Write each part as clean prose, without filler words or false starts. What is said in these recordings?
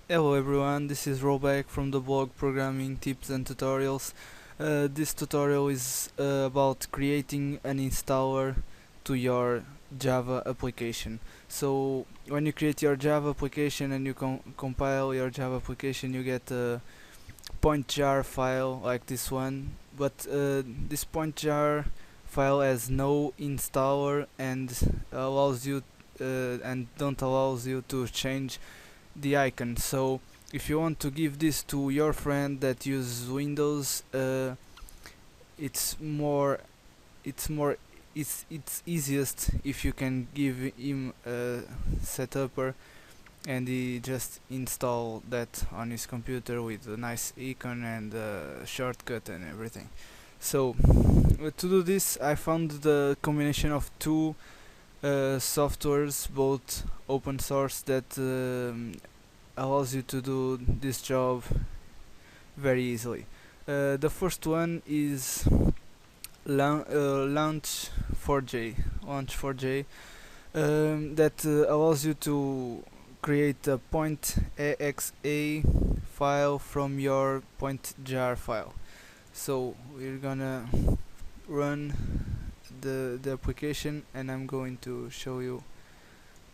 Hello everyone, this is Rollback from the blog Programming Tips and Tutorials. This tutorial is about creating an installer to your Java application. So when you create your Java application and you compile your Java application, you get a .jar file like this one, but this .jar file has no installer and allows you and don't allows you to change the icon. So if you want to give this to your friend that uses Windows, it's more it's more it's easiest if you can give him a setupper and he just install that on his computer with a nice icon and shortcut and everything. So to do this, I found the combination of two softwares, both open source, that allows you to do this job very easily. The first one is Launch4j, Launch4j, that allows you to create a .exe file from your .jar file. So we're gonna run the application, and I'm going to show you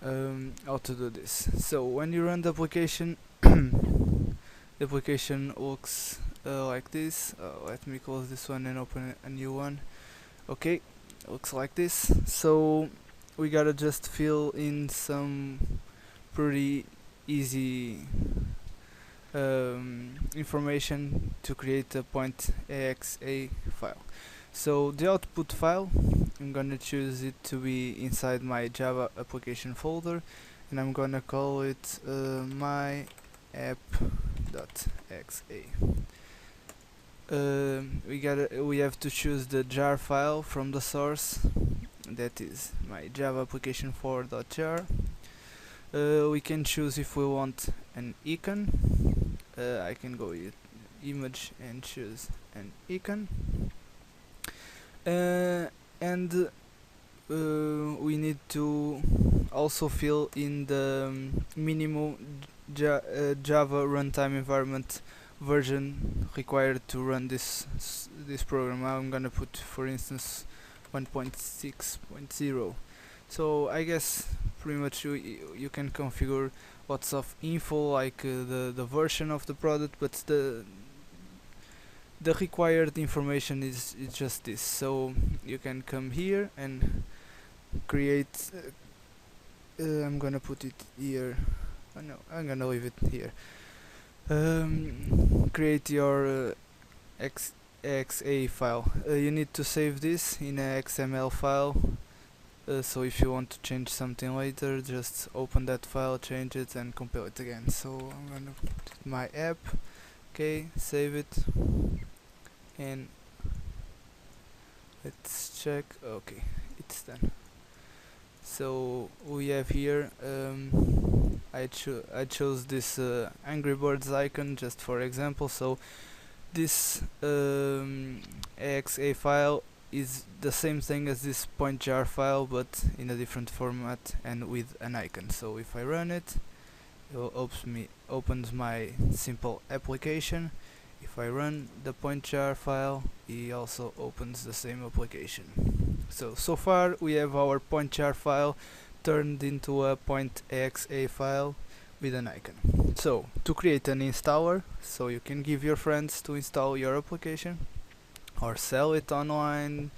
how to do this. So when you run the application, the application looks like this. Let me close this one and open a new one. Okay, looks like this. So we gotta just fill in some pretty easy information to create a .exe file. So the output file, I'm gonna choose it to be inside my Java application folder, and I'm gonna call it my app.exe. We have to choose the jar file from the source, that is my Java application 4.jar. We can choose if we want an icon. I can go with image and choose an icon. And we need to also fill in the minimum Java runtime environment version required to run this program. I'm gonna put, for instance, 1.6.0. So I guess pretty much you can configure lots of info, like the version of the product, but the required information is just this. So you can come here and create I'm gonna put it here. Oh no, I'm gonna leave it here. Create your exe file. You need to save this in a XML file. So if you want to change something later, just open that file, change it, and compile it again. So I'm gonna put my app. Okay, save it, and let's check. Okay, it's done. So we have here, I chose this Angry Birds icon just for example. So this exe file is the same thing as this .jar file, but in a different format and with an icon. So if I run it, it opens my simple application. If I run the .jar file, it also opens the same application. So far we have our .jar file turned into a .exe file with an icon. So to create an installer, so you can give your friends to install your application or sell it online,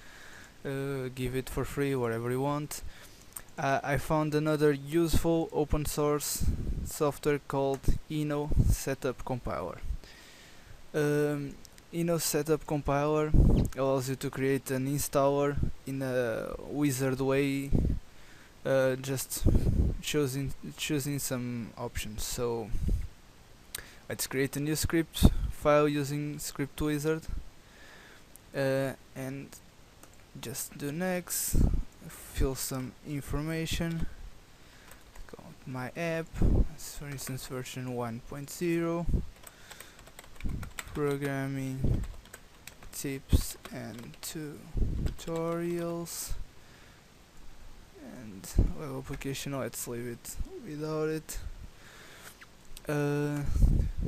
give it for free, whatever you want. I found another useful open source software called Ino Setup Compiler. Ino Setup Compiler allows you to create an installer in a wizard way, just choosing some options. So let's create a new script file using script wizard, and just do next, fill some information, call my app, for instance version 1.0, programming tips and tutorials, and web application, let's leave it without it. Uh,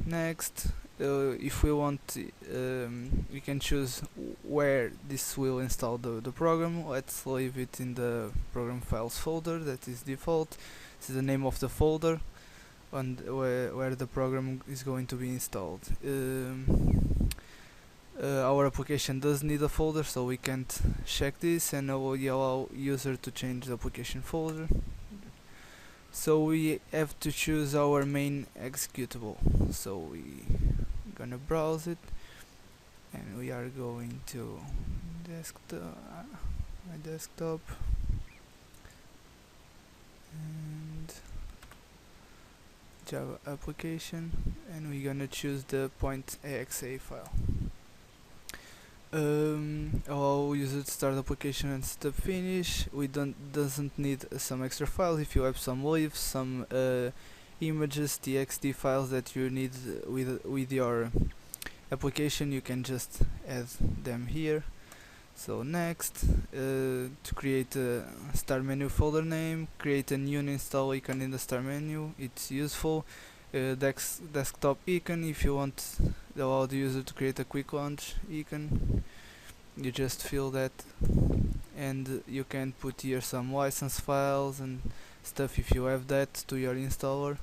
Next, if we want, we can choose where this will install the program. Let's leave it in the program files folder, that is default. This is the name of the folder and where the program is going to be installed. Our application does need a folder, so we can't check this, and we allow user to change the application folder. So we have to choose our main executable. So we gonna browse it, and we are going to my desktop, and Java application, and we're gonna choose the .exe file. Allow user to start application and step finish. We doesn't need some extra files. If you have some leaves, some images, txt files that you need with your application, you can just add them here. So next, to create a start menu folder name, create a new install icon in the start menu. It's useful. Desktop icon, if you want allow the user to create a quick launch icon, you just fill that, and you can put here some license files and stuff if you have that to your installer.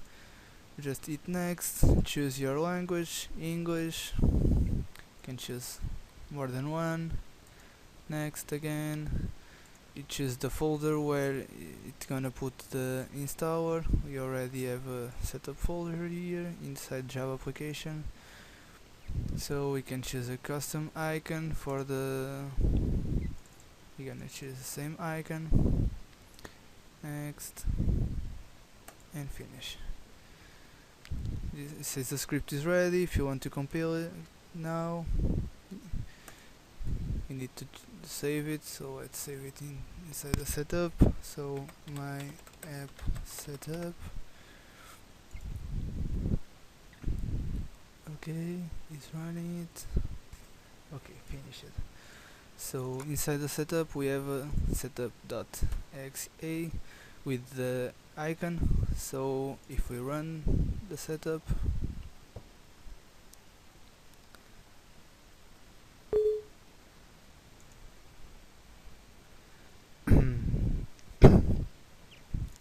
Just hit next, choose your language, English, you can choose more than one. Next again, you choose the folder where it's gonna put the installer. We already have a setup folder here inside Java application, so we can choose a custom icon for the, we're gonna choose the same icon. Next, and finish. This says the script is ready. If you want to compile it now, you need to save it, so let's save it inside the setup. So my app setup, okay, it's running it. Okay, finish it. So inside the setup we have a setup.exe with the icon. So if we run the setup,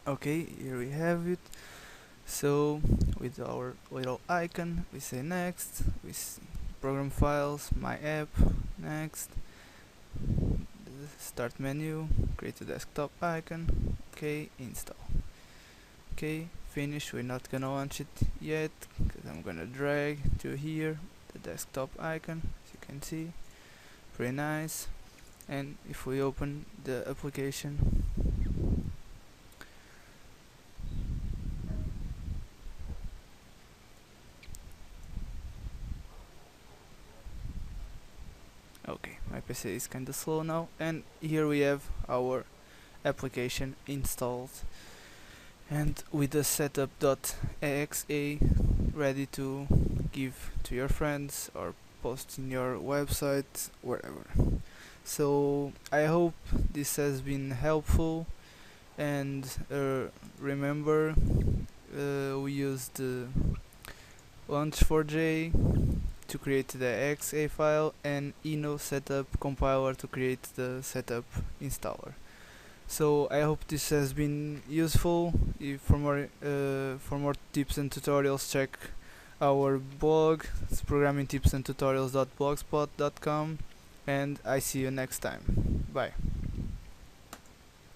okay, here we have it. So with our little icon, we say next, program files, my app, next, the start menu, create a desktop icon, okay, install. Okay, finish. We're not gonna launch it yet because I'm gonna drag to here the desktop icon, as you can see, pretty nice. And if we open the application, okay, my PC is kinda slow now, and here we have our application installed, and with the setup.exe ready to give to your friends or post in your website, wherever. So I hope this has been helpful, and remember, we used launch4j to create the exe file and ino setup compiler to create the setup installer. So I hope this has been useful. For more tips and tutorials, check our blog. It's programmingtipsandtutorials.blogspot.com, and I see you next time. Bye.